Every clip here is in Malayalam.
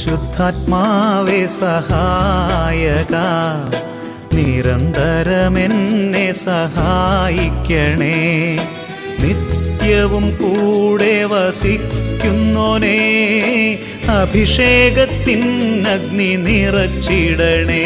പരിശുദ്ധാത്മാവേ സഹായക, നിരന്തരമെന്നെ സഹായിക്കണേ. നിത്യവും കൂടെ വസിക്കുന്നോനേ, അഭിഷേകത്തിൻ അഗ്നി നിറച്ചിടണേ.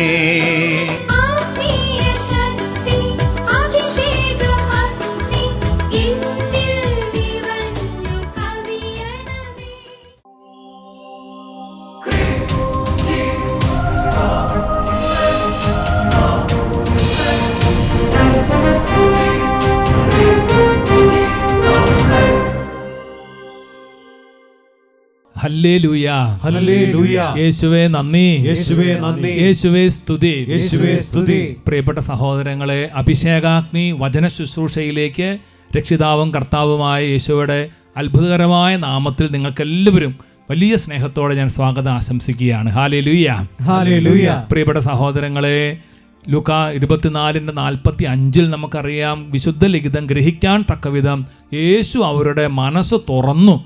Hallelujah, hallelujah. യേശുവേ നന്ദി, യേശുവേ നന്ദി, യേശുവേ സ്തുതി, യേശുവേ സ്തുതി. പ്രിയപ്പെട്ട സഹോദരങ്ങളെ, അഭിഷേകാഗ്നി വചന ശുശ്രൂഷയിലേക്ക് രക്ഷിതാവും കർത്താവുമായ യേശുവയുടെ അത്ഭുതകരമായ നാമത്തിൽ നിങ്ങൾക്കെല്ലാവരും വലിയ സ്നേഹത്തോടെ ഞാൻ സ്വാഗതം ആശംസിക്കുകയാണ്. Hallelujah, hallelujah. പ്രിയപ്പെട്ട സഹോദരങ്ങളെ, ലൂക്കാ 24:45 നമുക്കറിയാം, വിശുദ്ധ ലിഖിതം ഗ്രഹിക്കാൻ തക്കവിധം യേശു അവരുടെ മനസ്സ് തുറന്നു.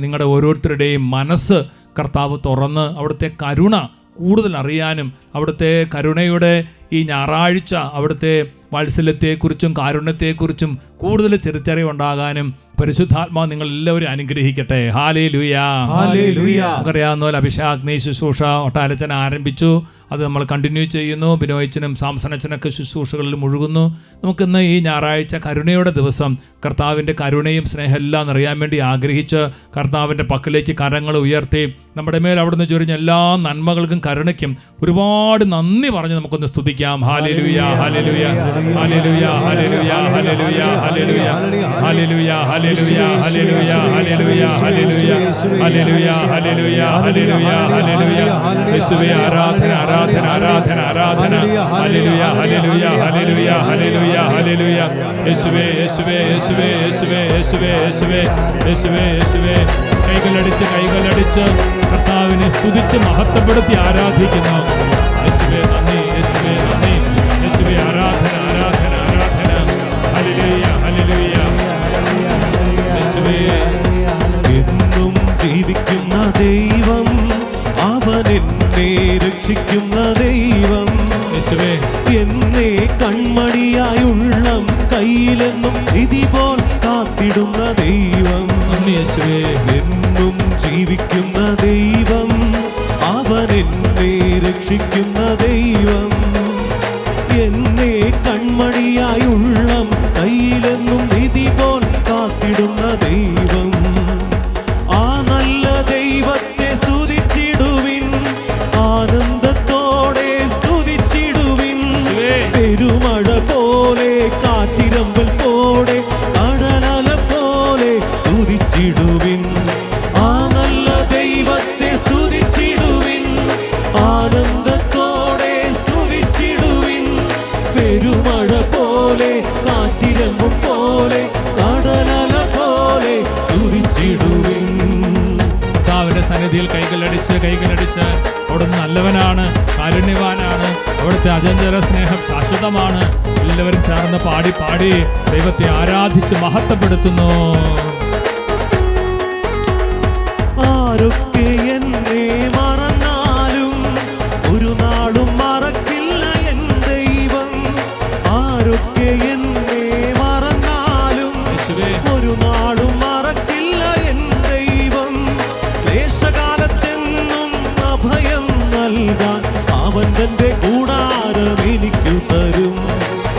നിങ്ങളുടെ ഓരോരുത്തരുടെയും മനസ്സ് കർത്താവ് തുറന്ന് അവിടുത്തെ കരുണ കൂടുതൽ അറിയാനും, അവിടുത്തെ കരുണയുടെ ഈ ഞായറാഴ്ച അവിടുത്തെ വാത്സല്യത്തെക്കുറിച്ചും കാരുണ്യത്തെക്കുറിച്ചും കൂടുതൽ തിരിച്ചറിവുണ്ടാകാനും പരിശുദ്ധാത്മാവ് നിങ്ങൾ എല്ലാവരും അനുഗ്രഹിക്കട്ടെ. Hallelujah, hallelujah. നമുക്കറിയാവുന്ന പോലെ അഭിഷേകാഗ്നി ശുശ്രൂഷ ഒട്ടാലച്ചൻ ആരംഭിച്ചു. അത് നമ്മൾ കണ്ടിന്യൂ ചെയ്യുന്നു. ബിനോയച്ചനും സാംസണച്ചനൊക്കെ ശുശ്രൂഷകളിൽ മുഴുകുന്നു. നമുക്കിന്ന് ഈ ഞായറാഴ്ച കരുണയുടെ ദിവസം കർത്താവിൻ്റെ കരുണയും സ്നേഹം എല്ലാം അറിയാൻ വേണ്ടി ആഗ്രഹിച്ച് കർത്താവിൻ്റെ പക്കലേക്ക് കരങ്ങൾ ഉയർത്തി നമ്മുടെ മേൽ അവിടുന്ന് ചൊരിഞ്ഞ എല്ലാ നന്മകൾക്കും കരുണയ്ക്കും ഒരുപാട് നന്ദി പറഞ്ഞ് നമുക്കൊന്ന് സ്തുതിക്കാം. Hallelujah, hallelujah, hallelujah, hallelujah, hallelujah, hallelujah, hallelujah, hallelujah, hallelujah, hallelujah, hallelujah, hallelujah, hallelujah, hallelujah. യേശുവേ ആരാധന, ആരാധന, ആരാധന, ആരാധന. Hallelujah, hallelujah, hallelujah, hallelujah, hallelujah. യേശുവേ, യേശുവേ, യേശുവേ, യേശുവേ, യേശുവേ, യേശുവേ, യേശുവേ, യേശുവേ. കൈകളടിച്ച് കർത്താവിനെ സ്തുതിച്ച് മഹത്വപ്പെടുത്തി ആരാധിക്കുന്നു. യേശുവേ നന്ദി, യേശുവേ നന്ദി, യേശുവേ ആരാധന, ആരാധന, ആരാധന. Hallelujah, hallelujah. യേശുവേ എന്നും ജീവിക്കുന്ന ദൈവം, അവൻ എന്നെ രക്ഷിക്കുന്ന ദൈവം. യേശുവേ എന്നെ കൺമണിയായുള്ളം കയ്യിലെന്നും ഇതുപോൽ കാത്തിടുന്ന ദൈവം. യേശുവേ എന്നും ജീവിക്കുന്ന ദൈവം, അവൻ എന്നെ രക്ഷിക്കുന്ന ദൈവം. എന്നെ കൺമണിയായുള്ളം കയ്യിലെന്നും ഇതുപോൽ കാത്തിടുന്ന ദൈവം. ആ നല്ല ദൈവത്തെ സ്തുതിച്ചിടുവിൻ, ആനന്ദത്തോടെ സ്തുതിച്ചിടുവിൻ. പെരുമഴ പോലെ, കാറ്റിരമ്പൽ പോലെ, കടലല പോലെ സ്തുതിച്ചിടുവിൻ. ആ നല്ല ദൈവത്തെ സ്തുതിച്ചിടുവിൻ, ആനന്ദത്തോടെ സ്തുതിച്ചിടുവിൻ. പെരുമഴ പോലെ, കാറ്റിരമ്പൽ പോലെ, കടലല പോലെ സ്തുതിച്ചിടുവിൻ. കർത്താവിന്റെ സന്നിധിയിൽ കൈകളടിച്ച് അവിടുന്ന് നല്ലവനാണ്, കാരുണ്യവാനാണ്, അവിടുത്തെ അചഞ്ചല സ്നേഹം ശാശ്വതമാണ്. എല്ലാവരും ചേർന്ന് പാടി പാടി ദൈവത്തെ ആരാധിച്ച് മഹത്വപ്പെടുത്തുന്നു. ആരൊക്കെ എന്നെ മറന്നാലും ഒരു നാളും മറക്കില്ല എൻ ദൈവം. ആരൊക്കെ എന്നെ മറന്നാലും ഒരു നാളും മറക്കില്ല എൻ ദൈവം. ക്ലേശകാലത്തെന്നും അഭയം നൽകാൻ അവൻ തന്റെ കൂടാരം എനിക്കു തരും.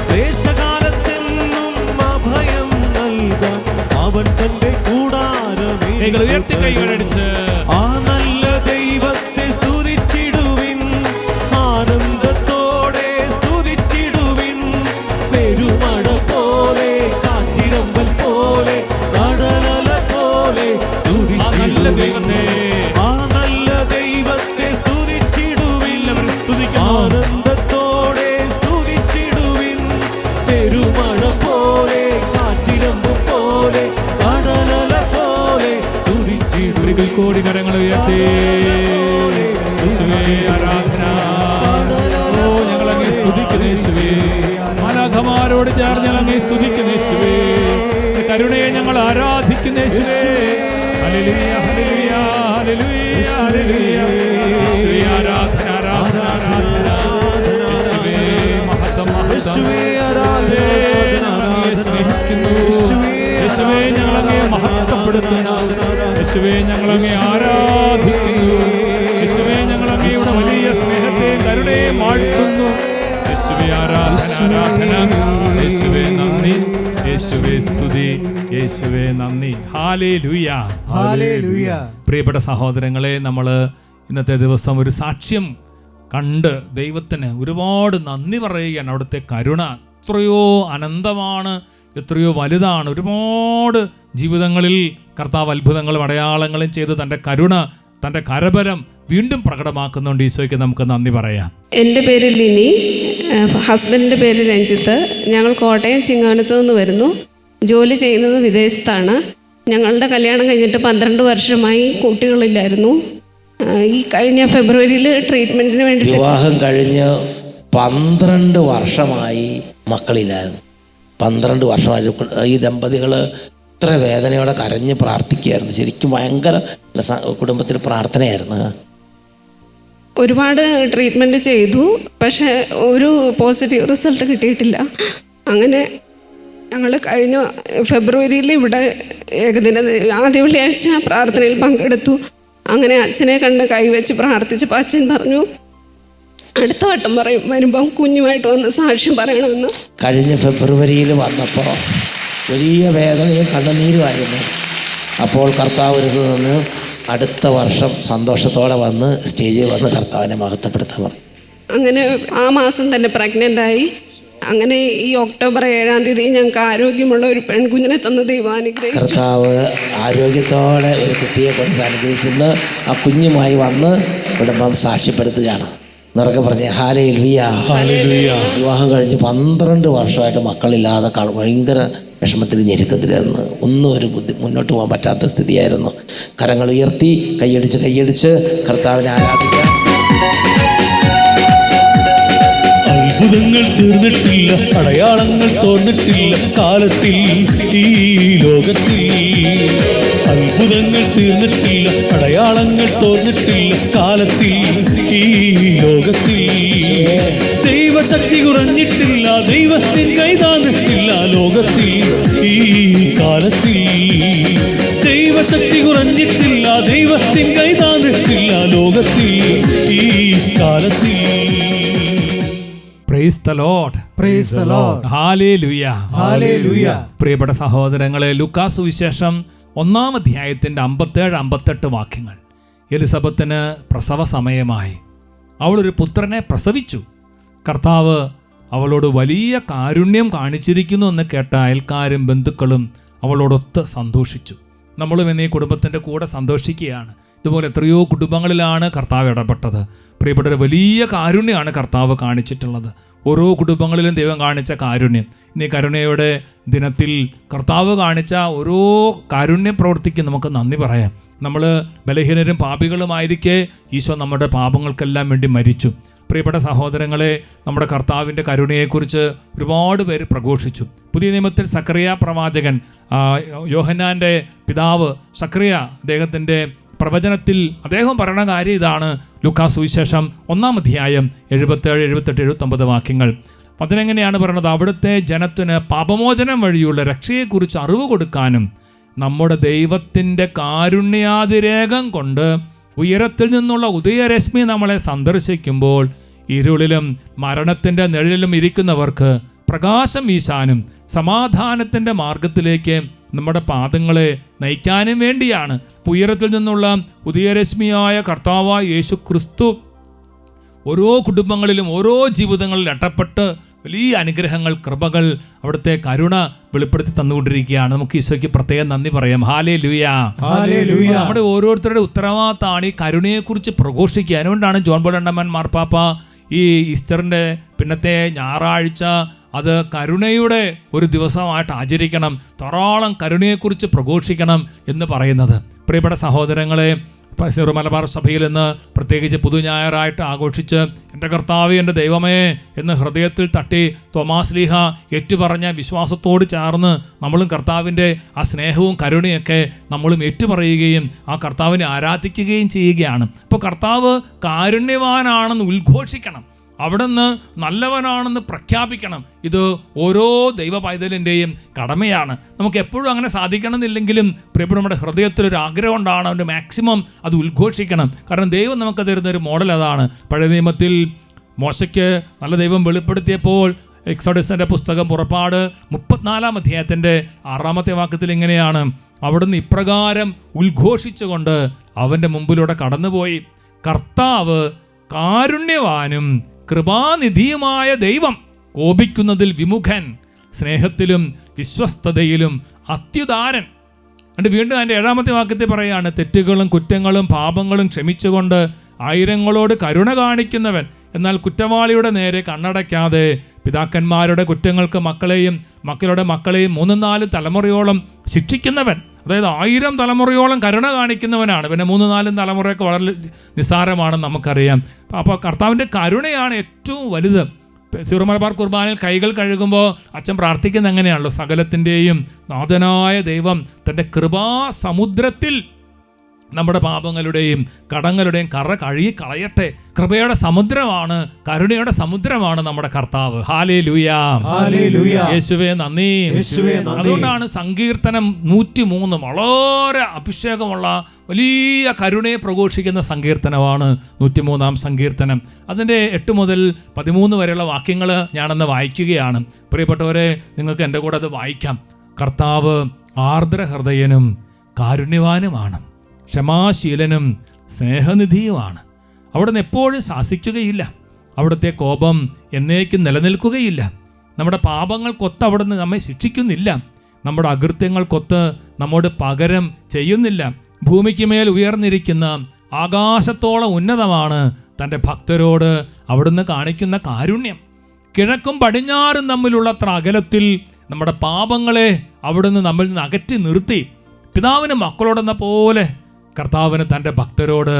ക്ലേശകാലത്തെന്നും അഭയം നൽകാൻ അവൻ തന്റെ കൂടാരം എനിക്കു തരും. ആ നല്ല ദൈവത്തെ സ്തുതിച്ചിടുവിൻ, ആനന്ദത്തോടെ സ്തുതിച്ചിടുവിൻ. പെരുമഴ പോലെ, കാറ്റിരമ്പൽ പോലെ, കടലല പോലെ സ്തുതിച്ചിടുവിൻ. ആ നല്ല ദൈവത്തെ സ്തുതിച്ചിടുവിൻ, ആനന്ദത്തോടെ സ്തുതിച്ചിടുവിൻ. പെരുമഴ പോലെ, കാറ്റിരമ്പൽ പോലെ, കടലല പോലെ സ്തുതിച്ചിടുവിൻ. കോടി കരങ്ങൾ ഉയർത്തി യേശുവേ ആരാധന. ഓ ഞങ്ങൾ അങ്ങേ സ്തുതിക്കുന്നു യേശുവേ. മാലാഖമാരോട് ചേർന്ന് ഞങ്ങൾ അങ്ങേ സ്തുതിക്കുന്നു യേശുവേ. കരുണയെ ഞങ്ങൾ ആരാധിക്കുന്നു യേശുവേ. Hallelujah, hallelujah, hallelujah, hallelujah. യേശുവേ ആരാധന, ആരാധന, ആരാധന. യേശുവേ മഹത്വം, മഹത്വം. യേശുവേ ഞങ്ങളങ്ങേ മഹത്വപ്പെടുത്തുന്നു. യേശുവേ ഞങ്ങളങ്ങേ ആരാധിക്കുന്നു. യേശുവേ ഞങ്ങളങ്ങയുടെ വലിയ സ്നേഹത്തെ കരുണയെ വാഴ്ത്തുന്നു. യേശുവേ ആരാധന, ആരാധന. യേശുവേ നന്ദി, യേശുവേ സ്തുതി, യേശുവേ നന്ദി. Hallelujah, hallelujah. പ്രിയപ്പെട്ട സഹോദരങ്ങളെ, നമ്മൾ ഇന്നത്തെ ദിവസം ഒരു സാക്ഷ്യം കണ്ട് ദൈവത്തിന് ഒരുപാട് നന്ദി പറയുകയാണ്. അവിടുത്തെ കരുണ എത്രയോ അനന്തമാണ്, എത്രയോ വലുതാണ്. ഒരുപാട് ജീവിതങ്ങളിൽ കർത്താവ് അത്ഭുതങ്ങളും അടയാളങ്ങളും ചെയ്ത് തൻ്റെ കരുണ, തൻ്റെ കരബലം വീണ്ടും പ്രകടമാക്കുന്നുണ്ട്. ഈശോയ്ക്ക് നമുക്ക് നന്ദി പറയാം. എൻ്റെ പേര് ലിനി, ഹസ്ബൻഡിൻ്റെ പേര് രഞ്ജിത്ത്. ഞങ്ങൾ കോട്ടയം ചിങ്ങവനത്ത് നിന്ന് വരുന്നു. ജോലി ചെയ്യുന്നത് വിദേശത്താണ്. ഞങ്ങളുടെ കല്യാണം കഴിഞ്ഞിട്ട് 12 വർഷമായി, കുട്ടികളില്ലായിരുന്നു. ഈ കഴിഞ്ഞ ഫെബ്രുവരിയിൽ ട്രീറ്റ്മെൻറ്റിന് വേണ്ടി വിവാഹം കഴിഞ്ഞ് 12 വർഷമായി മക്കളില്ലായിരുന്നു. 12 വർഷമായി ഈ ദമ്പതികൾ ഇത്ര വേദനയോടെ കരഞ്ഞ് പ്രാർത്ഥിക്കുകയായിരുന്നു. ശരിക്കും ഭയങ്കര കുടുംബത്തിൽ പ്രാർത്ഥനയായിരുന്നു. ഒരുപാട് ട്രീറ്റ്മെൻറ്റ് ചെയ്തു, പക്ഷേ ഒരു പോസിറ്റീവ് റിസൾട്ട് കിട്ടിയിട്ടില്ല. അങ്ങനെ ഞങ്ങൾ കഴിഞ്ഞ ഫെബ്രുവരിയിൽ ഇവിടെ ഏകദിന ആദ്യ വെള്ളിയാഴ്ച പ്രാർത്ഥനയിൽ പങ്കെടുത്തു. അങ്ങനെ അച്ഛനെ കണ്ട് കൈവച്ച് പ്രാർത്ഥിച്ചപ്പോൾ അച്ഛൻ പറഞ്ഞു, അടുത്ത വട്ടം വരുമ്പം കുഞ്ഞുമായിട്ട് വന്ന് സാക്ഷ്യം പറയണമെന്ന്. കഴിഞ്ഞ ഫെബ്രുവരിയിൽ വന്നപ്പോൾ വലിയ വേദനയും കണ്ണുനീരുമായിരുന്നു. അപ്പോൾ കർത്താവ് ഒരു നിന്ന് അടുത്ത വർഷം സന്തോഷത്തോടെ വന്ന് സ്റ്റേജിൽ വന്ന് കർത്താവിനെ മഹത്വപ്പെടുത്താൻ പറഞ്ഞു. അങ്ങനെ ആ മാസം തന്നെ പ്രഗ്നൻ്റായി. അങ്ങനെ ഈ ഒക്ടോബർ 7-ാം തീയതി ഞങ്ങൾക്ക് ആരോഗ്യമുള്ള ഒരു പെൺകുഞ്ഞിനെ തന്ന ദൈവം അനുഗ്രഹിച്ചു. കർത്താവ് ആരോഗ്യത്തോടെ ഒരു കുട്ടിയെ കൊണ്ട് അനുഗ്രഹിച്ചിരുന്ന് ആ കുഞ്ഞുമായി വന്ന് കുടുംബം സാക്ഷ്യപ്പെടുത്തുകയാണ്. നിറക്കെ പറഞ്ഞ ഹല്ലേലൂയ. വിവാഹം കഴിഞ്ഞ് 12 വർഷമായിട്ട് മക്കളില്ലാതെ ഭയങ്കര വിഷമത്തിൽ ഞെരുക്കത്തിലായിരുന്നു. ഒന്നും ഒരു മുന്നോട്ട് പോകാൻ പറ്റാത്ത സ്ഥിതിയായിരുന്നു. കരങ്ങൾ ഉയർത്തി കൈയടിച്ച് കർത്താവിനെ ആരാധിക്കാം. അത്ഭുതങ്ങൾ തീർന്നിട്ടില്ല, അടയാളങ്ങൾ തോന്നിട്ടില്ല കാലത്തിൽ ഈ ലോകത്തിൽ. അത്ഭുതങ്ങൾ തീർന്നിട്ടില്ല, അടയാളങ്ങൾ തോന്നിട്ടില്ല കാലത്തിൽ ഈ ലോകത്തിൽ. ദൈവശക്തി കുറഞ്ഞിട്ടില്ല, ദൈവത്തിൻ കൈതാന്നിട്ടില്ല ലോകത്തിൽ ഈ കാലത്തിൽ. ദൈവശക്തി കുറഞ്ഞിട്ടില്ല, ദൈവത്തിൻ കൈതാന്നിട്ടില്ല ലോകത്തിൽ ഈ കാലത്തിൽ. Praise the Lord. Praise the Lord. Hallelujah. Hallelujah. പ്രിയപ്പെട്ട സഹോദരങ്ങളെ, ലൂക്കാസ് സുവിശേഷം 1-ാം അധ്യായത്തിൻ്റെ 57-58 വാക്യങ്ങൾ. എലിസബത്തിന് പ്രസവ സമയമായി. അവളൊരു പുത്രനെ പ്രസവിച്ചു. കർത്താവ് അവളോട് വലിയ കാരുണ്യം കാണിച്ചിരിക്കുന്നു എന്ന് കേട്ട അയൽക്കാരും ബന്ധുക്കളും അവളോടൊത്ത് സന്തോഷിച്ചു. നമ്മളും എന്നീ കുടുംബത്തിൻ്റെ കൂടെ സന്തോഷിക്കുകയാണ്. ഇതുപോലെ എത്രയോ കുടുംബങ്ങളിലാണ് കർത്താവ് ഇടപെട്ടത്. പ്രിയപ്പെട്ടൊരു വലിയ കാരുണ്യമാണ് കർത്താവ് കാണിച്ചിട്ടുള്ളത്. ഓരോ കുടുംബങ്ങളിലും ദൈവം കാണിച്ച കാരുണ്യം. ഇനി കരുണയുടെ ദിനത്തിൽ കർത്താവ് കാണിച്ച ഓരോ കാരുണ്യ പ്രവൃത്തിക്ക് നമുക്ക് നന്ദി പറയാം. നമ്മൾ ബലഹീനരും പാപികളുമായിരിക്കെ ഈശോ നമ്മുടെ പാപങ്ങൾക്കെല്ലാം വേണ്ടി മരിച്ചു. പ്രിയപ്പെട്ട സഹോദരങ്ങളെ, നമ്മുടെ കർത്താവിൻ്റെ കരുണയെക്കുറിച്ച് ഒരുപാട് പേര് പ്രഘോഷിച്ചു. പുതിയ നിയമത്തിൽ സക്കറിയ പ്രവാചകൻ, യോഹന്നാൻ്റെ പിതാവ് സക്കറിയ, അദ്ദേഹത്തിൻ്റെ പ്രവചനത്തിൽ അദ്ദേഹം പറയുന്ന കാര്യം ഇതാണ്. ലൂക്കാസ് സുവിശേഷം 1-ാം അധ്യായം 77, 78, 79 വാക്യങ്ങൾ. അതിനെങ്ങനെയാണ് പറയുന്നത്? അവിടുത്തെ ജനത്തിന് പാപമോചനം വഴിയുള്ള രക്ഷയെക്കുറിച്ച് അറിവ് കൊടുക്കാനും നമ്മുടെ ദൈവത്തിൻ്റെ കാരുണ്യാതിരേകം കൊണ്ട് ഉയരത്തിൽ നിന്നുള്ള ഉദയരശ്മി നമ്മളെ സന്ദർശിക്കുമ്പോൾ ഇരുളിലും മരണത്തിൻ്റെ നിഴലിലും ഇരിക്കുന്നവർക്ക് പ്രകാശം വീശാനും സമാധാനത്തിൻ്റെ മാർഗത്തിലേക്ക് നമ്മുടെ പാദങ്ങളെ നയിക്കാനും വേണ്ടിയാണ്. ഉയരത്തിൽ നിന്നുള്ള ഉദയരശ്മിയായ കർത്താവായ യേശു ക്രിസ്തു ഓരോ കുടുംബങ്ങളിലും ഓരോ ജീവിതങ്ങളിൽ ഇടപെട്ട് വലിയ അനുഗ്രഹങ്ങൾ, കൃപകൾ, അവിടുത്തെ കരുണ വെളിപ്പെടുത്തി തന്നുകൊണ്ടിരിക്കുകയാണ്. നമുക്ക് ഈശോയ്ക്ക് പ്രത്യേകം നന്ദി പറയാം. ഹല്ലേലൂയ. നമ്മുടെ ഓരോരുത്തരുടെ ഉത്തരവാദിത്തമാണ് ഈ കരുണയെക്കുറിച്ച് പ്രഘോഷിക്കുക. അതുകൊണ്ടാണ് ജോൺ പോൾ രണ്ടാമൻ മാർപ്പാപ്പ ഈ ഈസ്റ്ററിൻ്റെ പിന്നത്തെ ഞായറാഴ്ച അത് കരുണയുടെ ഒരു ദിവസമായിട്ട് ആചരിക്കണം, ധാരാളം കരുണയെക്കുറിച്ച് പ്രഘോഷിക്കണം എന്ന് പറയുന്നത്. പ്രിയപ്പെട്ട സഹോദരങ്ങളെ, സിറോ മലബാർ സഭയിൽ നിന്ന് പ്രത്യേകിച്ച് പുതുഞായറായിട്ട് ആഘോഷിച്ച് എൻ്റെ കർത്താവേ എൻ്റെ ദൈവമേ എന്ന് ഹൃദയത്തിൽ തട്ടി തോമാസ് ലീഹ ഏറ്റുപറഞ്ഞ വിശ്വാസത്തോട് ചേർന്ന് നമ്മളും കർത്താവിൻ്റെ ആ സ്നേഹവും കരുണയൊക്കെ നമ്മളും ഏറ്റുപറയുകയും ആ കർത്താവിനെ ആരാധിക്കുകയും ചെയ്യുകയാണ്. അപ്പോൾ കർത്താവ് കാരുണ്യവാനാണെന്ന് ഉദ്ഘോഷിക്കണം, അവിടുന്ന് നല്ലവനാണെന്ന് പ്രഖ്യാപിക്കണം. ഇത് ഓരോ ദൈവ പൈതലിൻ്റെയും കടമയാണ്. നമുക്ക് എപ്പോഴും അങ്ങനെ സാധിക്കണമെന്നില്ലെങ്കിലും പ്രിയപ്പെട്ട നമ്മുടെ ഹൃദയത്തിലൊരു ആഗ്രഹം ഉണ്ടാണ്, അവൻ്റെ മാക്സിമം അത് ഉദ്ഘോഷിക്കണം. കാരണം ദൈവം നമുക്ക് തരുന്നൊരു മോഡൽ അതാണ്. പഴയ നിയമത്തിൽ മോശയ്ക്ക് നല്ല ദൈവം വെളിപ്പെടുത്തിയപ്പോൾ എക്സോഡസിൻ്റെ പുസ്തകം പുറപ്പാട് 34-ാം അധ്യായത്തിൻ്റെ 6-ാമത്തെ വാക്യത്തിൽ ഇങ്ങനെയാണ്, അവിടുന്ന് ഇപ്രകാരം ഉദ്ഘോഷിച്ചുകൊണ്ട് അവൻ്റെ മുമ്പിലൂടെ കടന്നുപോയി, കർത്താവ് കാരുണ്യവാനും കൃപാനിധിയുമായ ദൈവം, കോപിക്കുന്നതിൽ വിമുഖൻ, സ്നേഹത്തിലും വിശ്വസ്തതയിലും അത്യുദാരൻ. എന്നിട്ട് വീണ്ടും അതിൻ്റെ 7-ാമത്തെ വാക്യത്തിൽ പറയുകയാണ്, തെറ്റുകളും കുറ്റങ്ങളും പാപങ്ങളും ക്ഷമിച്ചുകൊണ്ട് ആയിരങ്ങളോട് കരുണ കാണിക്കുന്നവൻ, എന്നാൽ കുറ്റവാളിയുടെ നേരെ കണ്ണടയ്ക്കാതെ പിതാക്കന്മാരുടെ കുറ്റങ്ങൾക്ക് മക്കളെയും മക്കളുടെ മക്കളെയും 3-4 തലമുറയോളം ശിക്ഷിക്കുന്നവൻ. അതായത് 1000 തലമുറയോളം കരുണ കാണിക്കുന്നവനാണ്. പിന്നെ 3-4 തലമുറയൊക്കെ വളരെ നിസ്സാരമാണെന്ന് നമുക്കറിയാം. അപ്പോൾ കർത്താവിൻ്റെ കരുണയാണ് ഏറ്റവും വലുത്. സിറോ മലബാർ കുർബാനയിൽ കൈകൾ കഴുകുമ്പോൾ അച്ഛൻ പ്രാർത്ഥിക്കുന്നത് എങ്ങനെയാണല്ലോ, സകലത്തിൻ്റെയും നാഥനായ ദൈവം തൻ്റെ കൃപാസമുദ്രത്തിൽ നമ്മുടെ പാപങ്ങളുടെയും കടങ്ങളുടെയും കറ കഴുകി കളയട്ടെ. കൃപയുടെ സമുദ്രമാണ്, കരുണയുടെ സമുദ്രമാണ് നമ്മുടെ കർത്താവ്. ഹല്ലേലൂയാ, യേശുവേ നന്ദി. അതുകൊണ്ടാണ് സങ്കീർത്തനം 103 വളരെ അഭിഷേകമുള്ള വലിയ കരുണയെ പ്രഘോഷിക്കുന്ന സങ്കീർത്തനമാണ് 103-ാം സങ്കീർത്തനം. അതിൻ്റെ 8 മുതൽ 13 വരെയുള്ള വാക്യങ്ങൾ ഞാനന്ന് വായിക്കുകയാണ്. പ്രിയപ്പെട്ടവരെ, നിങ്ങൾക്ക് എൻ്റെ കൂടെ അത് വായിക്കാം. കർത്താവ് ആർദ്രഹൃദയനും കാരുണ്യവാനുമാണ്, ക്ഷമാശീലനും സ്നേഹനിധിയുമാണ്. അവിടുന്ന് എപ്പോഴും ശാസിക്കുകയില്ല, അവിടുത്തെ കോപം എന്നേക്കും നിലനിൽക്കുകയില്ല. നമ്മുടെ പാപങ്ങൾക്കൊത്ത് അവിടുന്ന് നമ്മെ ശിക്ഷിക്കുന്നില്ല, നമ്മുടെ അകൃത്യങ്ങൾക്കൊത്ത് നമ്മോട് പകരം ചെയ്യുന്നില്ല. ഭൂമിക്ക് മേൽ ഉയർന്നിരിക്കുന്ന ആകാശത്തോളം ഉന്നതമാണ് തൻ്റെ ഭക്തരോട് അവിടുന്ന് കാണിക്കുന്ന കാരുണ്യം. കിഴക്കും പടിഞ്ഞാറും തമ്മിലുള്ളത്ര അകലത്തിൽ നമ്മുടെ പാപങ്ങളെ അവിടുന്ന് നമ്മിൽ നിന്ന് അകറ്റി നിർത്തി. പിതാവിന് മക്കളോടെന്ന പോലെ കർത്താവിന് തൻ്റെ ഭക്തരോട്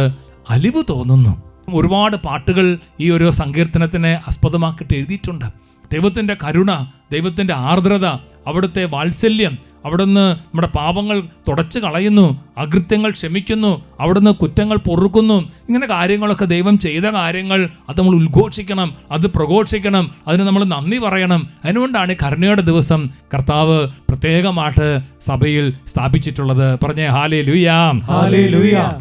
അലിവ് തോന്നുന്നു. ഒരുപാട് പാട്ടുകൾ ഈ ഒരു സങ്കീർത്തനത്തിനെ ആസ്പദമാക്കിയിട്ട് എഴുതിയിട്ടുണ്ട്. ദൈവത്തിൻ്റെ കരുണ, ദൈവത്തിൻ്റെ ആർദ്രത, അവിടുത്തെ വാത്സല്യം, അവിടുന്ന് നമ്മുടെ പാപങ്ങൾ തുടച്ചു കളയുന്നു, അകൃത്യങ്ങൾ ക്ഷമിക്കുന്നു, അവിടുന്ന് കുറ്റങ്ങൾ പൊറുക്കുന്നു. ഇങ്ങനെ കാര്യങ്ങളൊക്കെ ദൈവം ചെയ്ത കാര്യങ്ങൾ അത് നമ്മൾ ഉദ്ഘോഷിക്കണം, അത് പ്രഘോഷിക്കണം, അതിന് നമ്മൾ നന്ദി പറയണം. അതിനുകൊണ്ടാണ് കരുണയുടെ ദിവസം കർത്താവ് പ്രത്യേകമായിട്ട് സഭയിൽ സ്ഥാപിച്ചിട്ടുള്ളത്. പറഞ്ഞേ ഹല്ലേലൂയാ.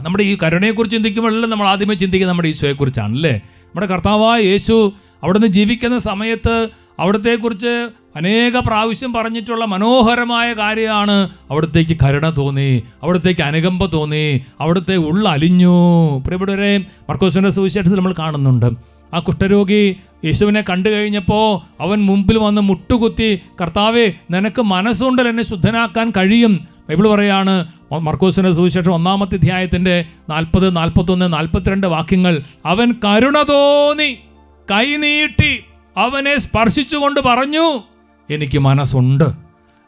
നമ്മുടെ ഈ കരുണയെക്കുറിച്ച് ചിന്തിക്കുമ്പോഴെല്ലാം നമ്മൾ ആദ്യമേ ചിന്തിക്കുന്നത് നമ്മുടെ ഈശോയെക്കുറിച്ചാണല്ലേ. നമ്മുടെ കർത്താവായ യേശു അവിടുന്ന് ജീവിക്കുന്ന സമയത്ത് അവിടത്തെക്കുറിച്ച് അനേക പ്രാവശ്യം പറഞ്ഞിട്ടുള്ള മനോഹരമായ കാര്യമാണ് അവിടത്തേക്ക് കരുണ തോന്നി, അവിടത്തേക്ക് അനുകമ്പ തോന്നി, അവിടുത്തെ ഉള്ളലിഞ്ഞു. പ്രിയപ്പെട്ടവരെ, മർക്കോസിന്റെ സുവിശേഷത്തിൽ നമ്മൾ കാണുന്നുണ്ട്, ആ കുഷ്ഠരോഗി യേശുവിനെ കണ്ടു കഴിഞ്ഞപ്പോൾ അവൻ മുമ്പിൽ വന്ന് മുട്ടുകുത്തി, കർത്താവേ നിനക്ക് മനസ്സുണ്ടൽ എന്നെ ശുദ്ധനാക്കാൻ കഴിയും. ബൈബിൾ പറയാണ്, മർക്കോസിന്റെ സുവിശേഷം 1-ാമത്തെ അധ്യായത്തിൻ്റെ 40, 41, 42 വാക്യങ്ങൾ, അവൻ കരുണ തോന്നി കൈനീട്ടി അവനെ സ്പർശിച്ചുകൊണ്ട് പറഞ്ഞു, എനിക്ക് മനസ്സുണ്ട്,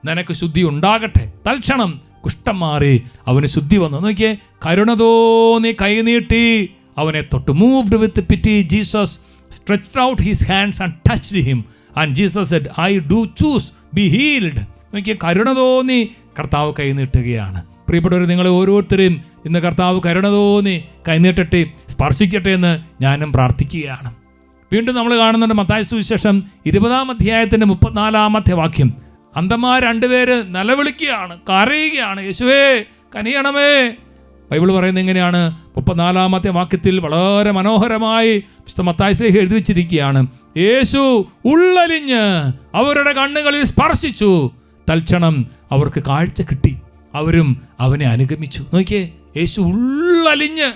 നിനക്ക് ശുദ്ധി ഉണ്ടാകട്ടെ. തൽക്ഷണം കുഷ്ഠം മാറി അവന് ശുദ്ധി വന്നു. നോക്കിയേ, കരുണ തോന്നി കൈനീട്ടി അവനെ തൊട്ടു. Moved with പിറ്റി, Jesus stretched out his hands and touched him and Jesus said, I do choose, be healed. നോക്കിയേ, കരുണ തോന്നി കർത്താവ് കൈനീട്ടുകയാണ്. പ്രിയപ്പെട്ടവർ, നിങ്ങളെ ഓരോരുത്തരെയും ഇന്ന് കർത്താവ് കരുണ തോന്നി കൈനീട്ടട്ടെ, സ്പർശിക്കട്ടെ എന്ന് ഞാനും പ്രാർത്ഥിക്കുകയാണ്. വീണ്ടും നമ്മൾ കാണുന്നുണ്ട് മത്തായി സുവിശേഷം 20-ാം അധ്യായത്തിൻ്റെ 34-ാമത്തെ വാക്യം. അന്ധന്മാർ 2 പേര് നിലവിളിക്കുകയാണ്, കരയുകയാണ്, യേശുവേ കനിയണമേ. ബൈബിൾ പറയുന്നത് എങ്ങനെയാണ്? 34-ാമത്തെ വാക്യത്തിൽ വളരെ മനോഹരമായി വിശുദ്ധ മത്തായി ശ്ലീഹ എഴുതി വെച്ചിരിക്കുകയാണ്, യേശു ഉള്ളലിഞ്ഞ് അവരുടെ കണ്ണുകളിൽ സ്പർശിച്ചു, തൽക്ഷണം അവർക്ക് കാഴ്ച കിട്ടി, അവരും അവനെ അനുഗമിച്ചു. നോക്കിയേ, യേശു ഉള്ളലിഞ്ഞ്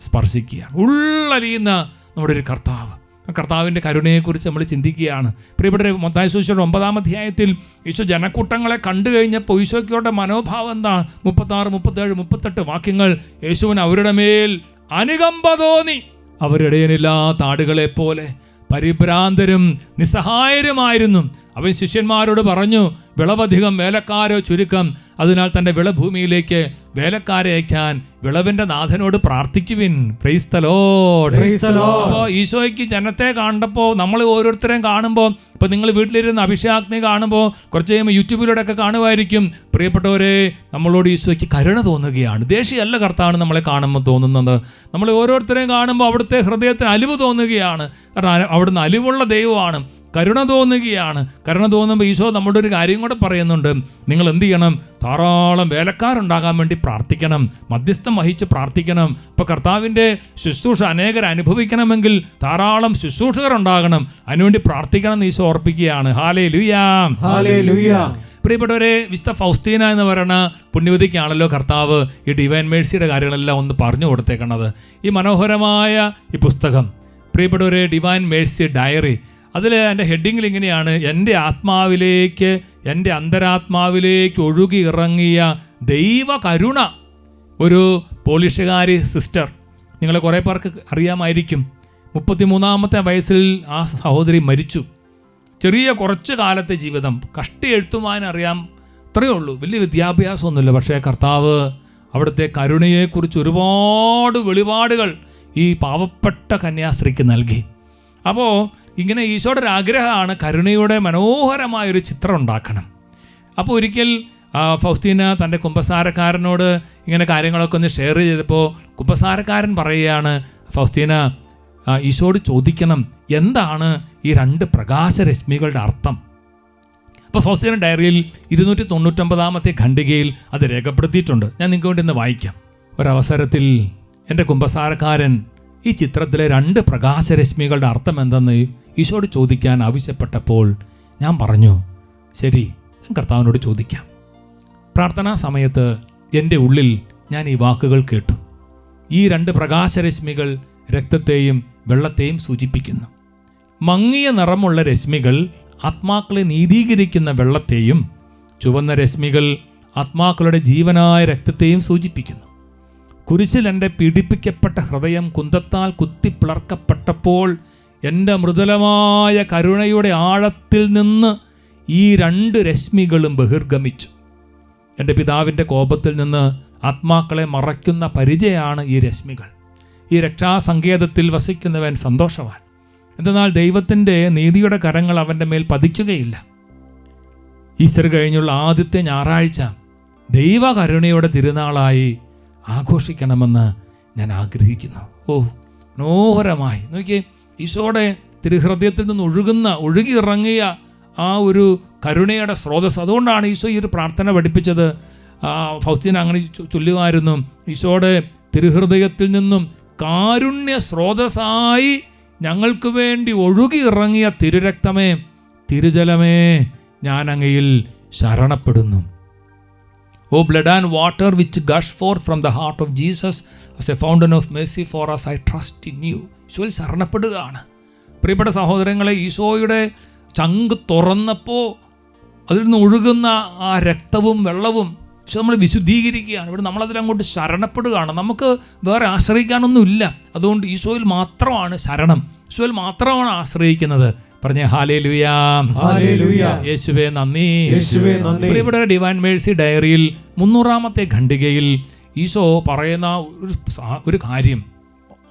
സ്പർശിക്കുകയാണ്. ഉള്ളലിയുന്ന നമ്മുടെ ഒരു കർത്താവ്. കർത്താവിൻ്റെ കരുണയെക്കുറിച്ച് നമ്മൾ ചിന്തിക്കുകയാണ്. പ്രിയപ്പെട്ട മത്തായി സുവിശേഷം 9-ാം അധ്യായത്തിൽ യേശു ജനക്കൂട്ടങ്ങളെ കണ്ടു കഴിഞ്ഞപ്പോൾ ഈശോയ്ക്കോടെ മനോഭാവം എന്താണ്? 36, 37, 38 വാക്യങ്ങൾ. യേശുവിന് അവരുടെ മേൽ അനുകമ്പ തോന്നി. അവരിടയനില്ലാത്ത ആടുകളെ പോലെ പരിഭ്രാന്തരും നിസ്സഹായരുമായിരുന്നു. അവൻ ശിഷ്യന്മാരോട് പറഞ്ഞു, വിളവധികം വേലക്കാരോ ചുരുക്കം, അതിനാൽ തൻ്റെ വിളഭൂമിയിലേക്ക് വേലക്കാരെ അയക്കാൻ വിളവിൻ്റെ നാഥനോട് പ്രാർത്ഥിക്കുവിൻ. Praise the Lord. അപ്പോൾ ഈശോയ്ക്ക് ജനത്തെ കണ്ടപ്പോൾ, നമ്മൾ ഓരോരുത്തരെയും കാണുമ്പോൾ, ഇപ്പോൾ നിങ്ങൾ വീട്ടിലിരുന്ന് അഭിഷേകാഗ്നി കാണുമ്പോൾ കുറച്ച് കഴിയുമ്പോൾ യൂട്യൂബിലൂടെയൊക്കെ കാണുമായിരിക്കും. പ്രിയപ്പെട്ടവരെ, നമ്മളോട് ഈശോയ്ക്ക് കരുണ തോന്നുകയാണ്. ദേഷ്യമല്ല കർത്താവാണ് നമ്മളെ കാണുമ്പോൾ തോന്നുന്നത്. നമ്മൾ ഓരോരുത്തരെയും കാണുമ്പോൾ അവിടുത്തെ ഹൃദയത്തിന് അലിവ് തോന്നുകയാണ്. കാരണം അവിടുന്ന് അലിവുള്ള ദൈവമാണ്. കരുണ തോന്നുകയാണ്. കരുണ തോന്നുമ്പോൾ ഈശോ നമ്മുടെ ഒരു കാര്യം കൂടെ പറയുന്നുണ്ട്. നിങ്ങൾ എന്ത് ചെയ്യണം? ധാരാളം വേലക്കാരുണ്ടാകാൻ വേണ്ടി പ്രാർത്ഥിക്കണം, മധ്യസ്ഥം വഹിച്ച് പ്രാർത്ഥിക്കണം. ഇപ്പോൾ കർത്താവിൻ്റെ ശുശ്രൂഷ അനേകർ അനുഭവിക്കണമെങ്കിൽ ധാരാളം ശുശ്രൂഷകർ ഉണ്ടാകണം. അതിനുവേണ്ടി പ്രാർത്ഥിക്കണം എന്ന് ഈശോ ഓർപ്പിക്കുകയാണ്. ഹല്ലേലൂയാ, ഹല്ലേലൂയാ. പ്രിയപ്പെട്ടവരെ, വിശുദ്ധ ഫൗസ്തീന എന്ന് പറയുന്ന പുണ്യവതിക്കാണല്ലോ കർത്താവ് ഈ ഡിവൈൻ മേഴ്സിയുടെ കാര്യങ്ങളെല്ലാം ഒന്ന് പറഞ്ഞു കൊടുത്തേക്കണത്. ഈ മനോഹരമായ ഈ പുസ്തകം, പ്രിയപ്പെട്ടവരെ, ഡിവൈൻ മേഴ്സി ഡയറി, അതിൽ എൻ്റെ ഹെഡിങ്ങിൽ ഇങ്ങനെയാണ്: എൻ്റെ ആത്മാവിലേക്ക്, എൻ്റെ അന്തരാത്മാവിലേക്ക് ഒഴുകി ഇറങ്ങിയ ദൈവ കരുണ. ഒരു പോളിഷുകാരി സിസ്റ്റർ, നിങ്ങളെ കുറേ പേർക്ക് അറിയാമായിരിക്കും. 33-ാമത്തെ വയസ്സിൽ ആ സഹോദരി മരിച്ചു. ചെറിയ കുറച്ച് കാലത്തെ ജീവിതം, കഷ്ടി എഴുത്തുവാൻ അറിയാം, അത്രയേ ഉള്ളൂ, വലിയ വിദ്യാഭ്യാസമൊന്നുമില്ല. പക്ഷേ കർത്താവ് അവിടുത്തെ കരുണയെക്കുറിച്ച് ഒരുപാട് വെളിപാടുകൾ ഈ പാവപ്പെട്ട കന്യാസ്ത്രീക്ക് നൽകി. അപ്പോൾ ഇങ്ങനെ ഈശോയുടെ ഒരു ആഗ്രഹമാണ് കരുണയുടെ മനോഹരമായൊരു ചിത്രം ഉണ്ടാക്കണം. അപ്പോൾ ഒരിക്കൽ ഫൗസ്തീന തൻ്റെ കുമ്പസാരക്കാരനോട് ഇങ്ങനെ കാര്യങ്ങളൊക്കെ ഒന്ന് ഷെയർ ചെയ്തപ്പോൾ കുമ്പസാരക്കാരൻ പറയുകയാണ്, ഫൗസ്തീന, ഈശോയോട് ചോദിക്കണം എന്താണ് ഈ 2 പ്രകാശരശ്മികളുടെ അർത്ഥം. അപ്പോൾ ഫൗസ്തീന ഡയറിയിൽ 299-ാമത്തെ ഖണ്ഡികയിൽ അത് രേഖപ്പെടുത്തിയിട്ടുണ്ട്. ഞാൻ നിങ്ങൾക്ക് വേണ്ടി ഇന്ന് വായിക്കാം. ഒരവസരത്തിൽ എൻ്റെ കുമ്പസാരക്കാരൻ ഈ ചിത്രത്തിലെ 2 പ്രകാശരശ്മികളുടെ അർത്ഥം എന്തെന്ന് ഈശോയോട് ചോദിക്കാൻ ആവശ്യപ്പെട്ടപ്പോൾ ഞാൻ പറഞ്ഞു, ശരി, ഞാൻ കർത്താവിനോട് ചോദിക്കാം. പ്രാർത്ഥനാ സമയത്ത് എൻ്റെ ഉള്ളിൽ ഞാൻ ഈ വാക്കുകൾ കേട്ടു. ഈ 2 പ്രകാശരശ്മികൾ രക്തത്തെയും വെള്ളത്തെയും സൂചിപ്പിക്കുന്നു. മങ്ങിയ നിറമുള്ള രശ്മികൾ ആത്മാക്കളെ നീതീകരിക്കുന്ന വെള്ളത്തെയും, ചുവന്ന രശ്മികൾ ആത്മാക്കളുടെ ജീവനായ രക്തത്തെയും സൂചിപ്പിക്കുന്നു. കുരിശിൽ എൻ്റെ പീഡിപ്പിക്കപ്പെട്ട ഹൃദയം കുന്തത്താൽ കുത്തിപ്പിളർക്കപ്പെട്ടപ്പോൾ എൻ്റെ മൃദുലമായ കരുണയുടെ ആഴത്തിൽ നിന്ന് ഈ 2 രശ്മികളും ബഹിർഗമിച്ചു. എൻ്റെ പിതാവിൻ്റെ കോപത്തിൽ നിന്ന് ആത്മാക്കളെ മറയ്ക്കുന്ന പരിചയമാണ് ഈ രശ്മികൾ. ഈ രക്ഷാസങ്കേതത്തിൽ വസിക്കുന്നവൻ സന്തോഷവാൻ, എന്തെന്നാൽ ദൈവത്തിൻ്റെ നീതിയുടെ കരങ്ങൾ അവൻ്റെ മേൽ പതിക്കുകയില്ല. ഈസ്റ്റർ കഴിഞ്ഞുള്ള ആദ്യത്തെ ഞായറാഴ്ച ദൈവകരുണയുടെ തിരുനാളായി ആഘോഷിക്കണമെന്ന് ഞാൻ ആഗ്രഹിക്കുന്നു. മനോഹരമായി നോക്കിയേ, ഈശോയുടെ തിരുഹൃദയത്തിൽ നിന്ന് ഒഴുകിയിറങ്ങിയ ആ ഒരു കരുണയുടെ സ്രോതസ്. അതുകൊണ്ടാണ് ഈശോ ഈ ഒരു പ്രാർത്ഥന പഠിപ്പിച്ചത്. ഫൗസ്തീന അങ്ങനെ ചൊല്ലുമായിരുന്നു, ഈശോയുടെ തിരുഹൃദയത്തിൽ നിന്നും കാരുണ്യ സ്രോതസ്സായി ഞങ്ങൾക്ക് വേണ്ടി ഒഴുകിയിറങ്ങിയ തിരുരക്തമേ, തിരുജലമേ, ഞാൻ അങ്ങയിൽ ശരണപ്പെടുന്നു. O blood and water which gush forth from the heart of Jesus as a fountain of mercy for us, I trust in you. ഈശോയിൽ ശരണപ്പെടുകയാണ്. പ്രിയപ്പെട്ട സഹോദരങ്ങളെ, ഈശോയുടെ ചങ്ക് തുറന്നപ്പോൾ അതിൽ നിന്ന് ഒഴുകുന്ന ആ രക്തവും വെള്ളവും ഈശോ നമ്മൾ വിശുദ്ധീകരിക്കുകയാണ്. ഇവിടെ നമ്മളതിലങ്ങോട്ട് ശരണപ്പെടുകയാണ്. നമുക്ക് വേറെ ആശ്രയിക്കാനൊന്നുമില്ല. അതുകൊണ്ട് ഈശോയിൽ മാത്രമാണ് ശരണം, ഈശോയിൽ മാത്രമാണ് ആശ്രയിക്കുന്നത്. പറഞ്ഞേ ഹല്ലേലൂയാ, ഹല്ലേലൂയാ. യേശുവേ നന്ദി, യേശുവേ നന്ദി. ഇവിടെ ഡിവൈൻ മേഴ്സി ഡയറിയിൽ 300-ാമത്തെ ഖണ്ഡികയിൽ ഈശോ പറയുന്ന ഒരു കാര്യം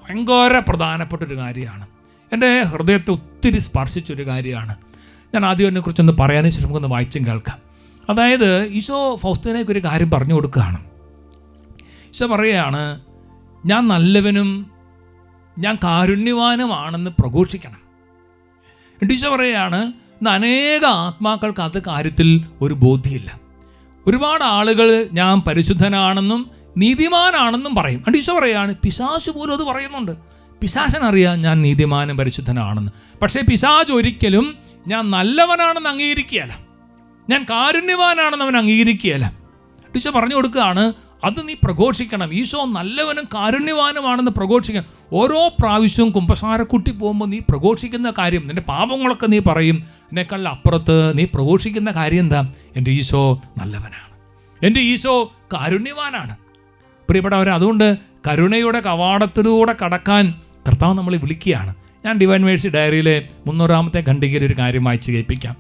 ഭയങ്കര പ്രധാനപ്പെട്ടൊരു കാര്യമാണ്. എൻ്റെ ഹൃദയത്തെ ഒത്തിരി സ്പർശിച്ചൊരു കാര്യമാണ്. ഞാൻ ആദ്യം അതിനെക്കുറിച്ചൊന്ന് പറയാനും ശേഷം നമുക്കൊന്ന് വായിച്ചും കേൾക്കാം. അതായത് ഈശോ ഫൗസ്തീനയ്ക്ക് ഒരു കാര്യം പറഞ്ഞു കൊടുക്കുകയാണ്. ഈശോ പറയുകയാണ്, ഞാൻ നല്ലവനും ഞാൻ കാരുണ്യവാനുമാണെന്ന് പ്രഘോഷിക്കണം. ഈശോ പറയുകയാണ്, ഇന്ന് അനേക ആത്മാക്കൾക്ക് അത് കാര്യത്തിൽ ഒരു ബോധ്യമില്ല. ഒരുപാട് ആളുകൾ ഞാൻ പരിശുദ്ധനാണെന്നും നീതിമാനാണെന്നും പറയും. ഈശോ പറയുകയാണ്, പിശാച് പോലും അത് പറയുന്നുണ്ട്. പിശാചിനറിയാം ഞാൻ നീതിമാനും പരിശുദ്ധനാണെന്ന്. പക്ഷേ പിശാച് ഒരിക്കലും ഞാൻ നല്ലവനാണെന്ന് അംഗീകരിക്കുകയല്ല, ഞാൻ കാരുണ്യവാനാണെന്ന് അവൻ അംഗീകരിക്കുകയല്ല. ഈശോ പറഞ്ഞു കൊടുക്കുകയാണ്, അത് നീ പ്രഘോഷിക്കണം. ഈശോ നല്ലവനും കാരുണ്യവാനുമാണെന്ന് പ്രഘോഷിക്കണം. ഓരോ പ്രാവശ്യവും കുമ്പസാരക്കുട്ടി പോകുമ്പോൾ നീ പ്രഘോഷിക്കുന്ന കാര്യം, നിൻ്റെ പാപങ്ങളൊക്കെ നീ പറയും. എന്നെക്കാൾ അപ്പുറത്ത് നീ പ്രഘോഷിക്കുന്ന കാര്യം എന്താ? എൻ്റെ ഈശോ നല്ലവനാണ്, എൻ്റെ ഈശോ കാരുണ്യവാനാണ്. പ്രിയപ്പെട്ടവരെ, അതുകൊണ്ട് കരുണയുടെ കവാടത്തിലൂടെ കടക്കാൻ കർത്താവ് നമ്മളെ വിളിക്കുകയാണ്. ഞാൻ ഡിവൈൻ മേഴ്സി ഡയറിയിലെ 300-ാമത്തെ ഖണ്ഡികയിൽ ഒരു കാര്യം വായിച്ച് കേൾപ്പിക്കാം.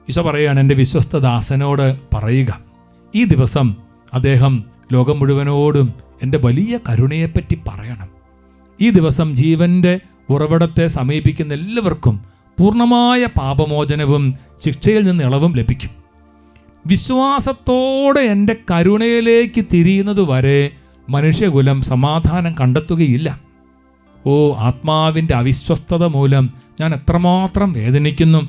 ഈശോ പറയുകയാണ്, എൻ്റെ വിശ്വസ്ത ദാസനോട് പറയുക. ഈ ദിവസം അദ്ദേഹം ലോകം മുഴുവനോടും എൻ്റെ വലിയ കരുണയെപ്പറ്റി പറയണം. ഈ ദിവസം ജീവൻ്റെ ഉറവിടത്തെ സമീപിക്കുന്ന എല്ലാവർക്കും പൂർണ്ണമായ പാപമോചനവും ശിക്ഷയിൽ നിന്ന് ഇളവും ലഭിക്കും. വിശ്വാസത്തോടെ എൻ്റെ കരുണയിലേക്ക് തിരിയുന്നത് വരെ മനുഷ്യകുലം സമാധാനം കണ്ടെത്തുകയില്ല. ഓ, ആത്മാവിൻ്റെ അവിശ്വസ്തത മൂലം ഞാൻ എത്രമാത്രം വേദനിക്കുന്നു.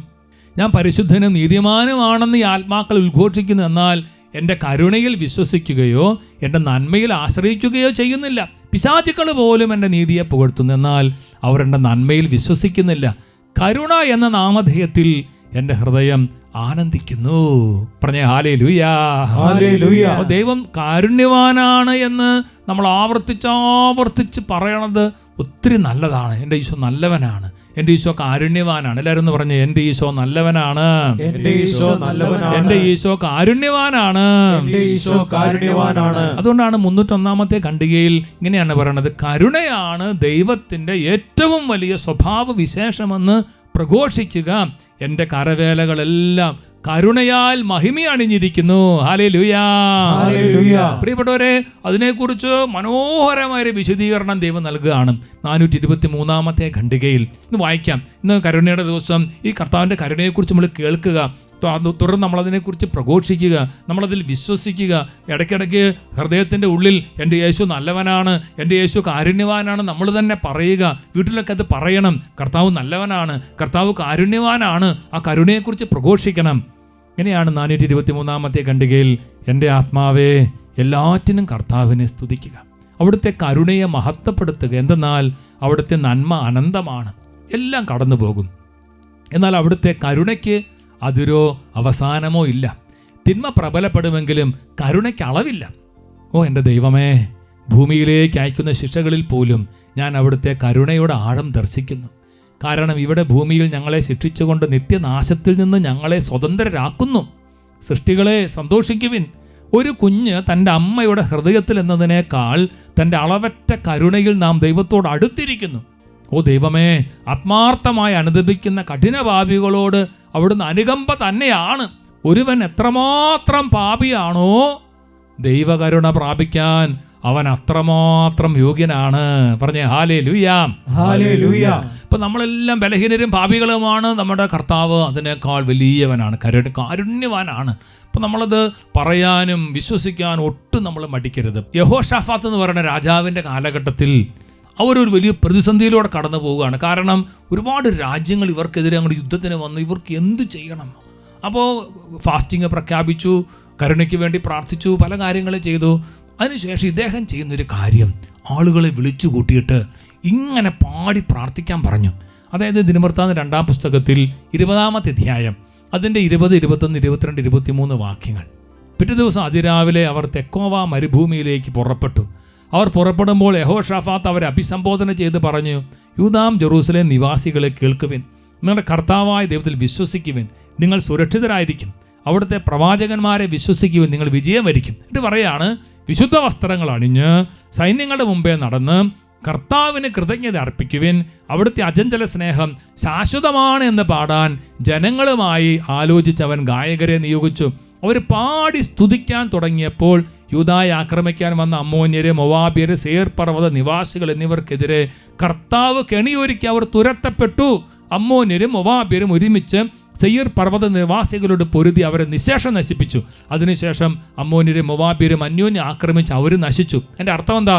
ഞാൻ പരിശുദ്ധനും നീതിമാനുമാണെന്ന് ഈ ആത്മാക്കൾ ഉദ്ഘോഷിക്കുന്നു, എന്നാൽ എൻ്റെ കരുണയിൽ വിശ്വസിക്കുകയോ എൻ്റെ നന്മയിൽ ആശ്രയിക്കുകയോ ചെയ്യുന്നില്ല. പിശാചുക്കൾ പോലും എൻ്റെ നീതിയെ പുകഴ്ത്തുന്നു, എന്നാൽ അവർ എൻ്റെ നന്മയിൽ വിശ്വസിക്കുന്നില്ല. കരുണ എന്ന നാമധേയത്തിൽ എൻ്റെ ഹൃദയം ആനന്ദിക്കുന്നു. പറഞ്ഞേ ഹല്ലേലൂയാ. ഹല്ലേലൂയ. ദൈവം കാരുണ്യവാനാണ് എന്ന് നമ്മൾ ആവർത്തിച്ച് പറയണത് ഒത്തിരി നല്ലതാണ്. എൻ്റെ ഈശോ നല്ലവനാണ്, എൻ്റെ ഈശോ കാരുണ്യവാനാണ്. എല്ലാവരും ഒന്ന് പറഞ്ഞേ, എൻ്റെ ഈശോ നല്ലവനാണ്, എൻ്റെ ഈശോ നല്ലവനാണ്, എൻ്റെ ഈശോ കാരുണ്യവാനാണ്, എൻ്റെ ഈശോ കാരുണ്യവാനാണ്. അതുകൊണ്ടാണ് 301 ഖണ്ഡികയിൽ ഇങ്ങനെയാണ് പറയണത്, കരുണയാണ് ദൈവത്തിൻ്റെ ഏറ്റവും വലിയ സ്വഭാവ വിശേഷമെന്ന് പ്രഘോഷിക്കുക. എൻ്റെ കരവേലകളെല്ലാം കരുണയാൽ മഹിമ അണിഞ്ഞിരിക്കുന്നു. ഹല്ലേലൂയാ. ഹല്ലേലൂയ. പ്രിയപ്പെട്ടവരെ, അതിനെക്കുറിച്ച് മനോഹരമായൊരു വിശദീകരണം ദൈവം നൽകുകയാണ് 423 ഖണ്ഡികയിൽ. ഇന്ന് വായിക്കാം. ഇന്ന് കരുണയുടെ ദിവസം ഈ കർത്താവിൻ്റെ കരുണയെക്കുറിച്ച് നമ്മൾ കേൾക്കുക, തുടർന്ന് നമ്മളതിനെക്കുറിച്ച് പ്രഘോഷിക്കുക, നമ്മളതിൽ വിശ്വസിക്കുക. ഇടയ്ക്കിടയ്ക്ക് ഹൃദയത്തിൻ്റെ ഉള്ളിൽ എൻ്റെ യേശു നല്ലവനാണ്, എൻ്റെ യേശു കാരുണ്യവാനാണ് നമ്മൾ തന്നെ പറയുക. വീട്ടിലൊക്കെ അത് പറയണം. കർത്താവ് നല്ലവനാണ്, കർത്താവ് കാരുണ്യവാനാണ്. ആ കരുണയെക്കുറിച്ച് പ്രഘോഷിക്കണം. ഇങ്ങനെയാണ് 423 ഖണ്ഡികയിൽ, എൻ്റെ ആത്മാവേ എല്ലാറ്റിനും കർത്താവിനെ സ്തുതിക്കുക, അവിടുത്തെ കരുണയെ മഹത്വപ്പെടുത്തുക. എന്തെന്നാൽ അവിടുത്തെ നന്മ അനന്തമാണ്, എല്ലാം കടന്നു പോകും. എന്നാൽ അവിടുത്തെ കരുണയ്ക്ക് അതിരോ അവസാനമോ ഇല്ല. തിന്മ പ്രബലപ്പെടുമെങ്കിലും കരുണയ്ക്ക് അളവില്ല. ഓ എൻ്റെ ദൈവമേ, ഭൂമിയിലേക്ക് അയക്കുന്ന ശിക്ഷകളിൽ പോലും ഞാൻ അവിടുത്തെ കരുണയുടെ ആഴം ദർശിക്കുന്നു. കാരണം ഇവിടെ ഭൂമിയിൽ ഞങ്ങളെ ശിക്ഷിച്ചുകൊണ്ട് നിത്യനാശത്തിൽ നിന്ന് ഞങ്ങളെ സ്വതന്ത്രരാക്കുന്നു. സൃഷ്ടികളെ സന്തോഷിക്കുവിൻ. ഒരു കുഞ്ഞ് തൻ്റെ അമ്മയുടെ ഹൃദയത്തിൽ എന്നതിനേക്കാൾ തൻ്റെ അളവറ്റ കരുണയിൽ നാം ദൈവത്തോട് അടുത്തിരിക്കുന്നു. ഓ ദൈവമേ, ആത്മാർത്ഥമായി അനുദപിക്കുന്ന കഠിനപാപികളോട് അവിടുന്ന് അനുകമ്പ തന്നെയാണ്. ഒരുവൻ എത്രമാത്രം പാപിയാണോ ദൈവകരുണ പ്രാപിക്കാൻ അവൻ അത്രമാത്രം യോഗ്യനാണ്. പറഞ്ഞേ ഹല്ലേലൂയാ. ഹല്ലേലൂയ. ഇപ്പം നമ്മളെല്ലാം ബലഹീനരും പാപികളുമാണ്. നമ്മുടെ കർത്താവ് അതിനേക്കാൾ വലിയവനാണ്, കാരുണ്യവാനാണ്. അപ്പം നമ്മളത് പറയാനും വിശ്വസിക്കാനും ഒട്ടും നമ്മൾ മടിക്കരുത്. യഹോഷാഫാത്ത് എന്ന് പറയുന്ന രാജാവിൻ്റെ കാലഘട്ടത്തിൽ അവരൊരു വലിയ പ്രതിസന്ധിയിലൂടെ കടന്നു പോവുകയാണ്. കാരണം ഒരുപാട് രാജ്യങ്ങൾ ഇവർക്കെതിരെ അങ്ങോട്ട് യുദ്ധത്തിന് വന്നു. ഇവർക്ക് എന്ത് ചെയ്യണം? അപ്പോൾ ഫാസ്റ്റിംഗ് പ്രഖ്യാപിച്ചു, കരുണയ്ക്ക് വേണ്ടി പ്രാർത്ഥിച്ചു, പല കാര്യങ്ങളും ചെയ്തു. അതിനുശേഷം ഇദ്ദേഹം ചെയ്യുന്നൊരു കാര്യം, ആളുകളെ വിളിച്ചു കൂട്ടിയിട്ട് ഇങ്ങനെ പാടി പ്രാർത്ഥിക്കാൻ പറഞ്ഞു. അതായത് ദിനവൃത്താന്തം 2-ാം പുസ്തകത്തിൽ 20-ാമത്തെ അധ്യായം അതിൻ്റെ 20, 21, 22, 23 വാക്യങ്ങൾ. പിറ്റേ ദിവസം അതിരാവിലെ അവർ തെക്കോവ മരുഭൂമിയിലേക്ക് പുറപ്പെട്ടു. അവർ പുറപ്പെടുമ്പോൾ യഹോഷാഫാത്ത് അവരെ അഭിസംബോധന ചെയ്ത് പറഞ്ഞു, യൂദാം ജെറൂസലേം നിവാസികളെ കേൾക്കുവിൻ, നിങ്ങളുടെ കർത്താവായ ദൈവത്തിൽ വിശ്വസിക്കുവിൻ, നിങ്ങൾ സുരക്ഷിതരായിരിക്കും. അവിടുത്തെ പ്രവാചകന്മാരെ വിശ്വസിക്കുവിൻ, നിങ്ങൾ വിജയം വരിക്കും. ഇത് പറയാണ്, വിശുദ്ധ വസ്ത്രങ്ങൾ അണിഞ്ഞ് സൈന്യങ്ങളുടെ മുമ്പേ നടന്ന് കർത്താവിന് കൃതജ്ഞത അർപ്പിക്കുവിൻ. അവിടുത്തെ അചഞ്ചല സ്നേഹം ശാശ്വതമാണ് എന്ന് പാടാൻ ജനങ്ങളുമായി ആലോചിച്ചവൻ ഗായകരെ നിയോഗിച്ചു. അവർ പാടി സ്തുതിക്കാൻ തുടങ്ങിയപ്പോൾ യൂദായെ ആക്രമിക്കാൻ വന്ന അമ്മോന്യര്, മൊവാബ്യര്, സേർ പർവ്വത നിവാസികൾ എന്നിവർക്കെതിരെ കർത്താവ് കെണിയൊരുക്കി അവർ തുരത്തപ്പെട്ടു. അമ്മോന്യരും മൊവാബ്യരും ഒരുമിച്ച് സെയീർ പർവ്വത നിവാസികളോട് പൊരുതി അവരെ നിശേഷം നശിപ്പിച്ചു. അതിനുശേഷം അമ്മോന്യരും മൊവാബ്യരും അന്യോന്യം ആക്രമിച്ച് അവർ നശിച്ചു. എൻ്റെ അർത്ഥം എന്താ?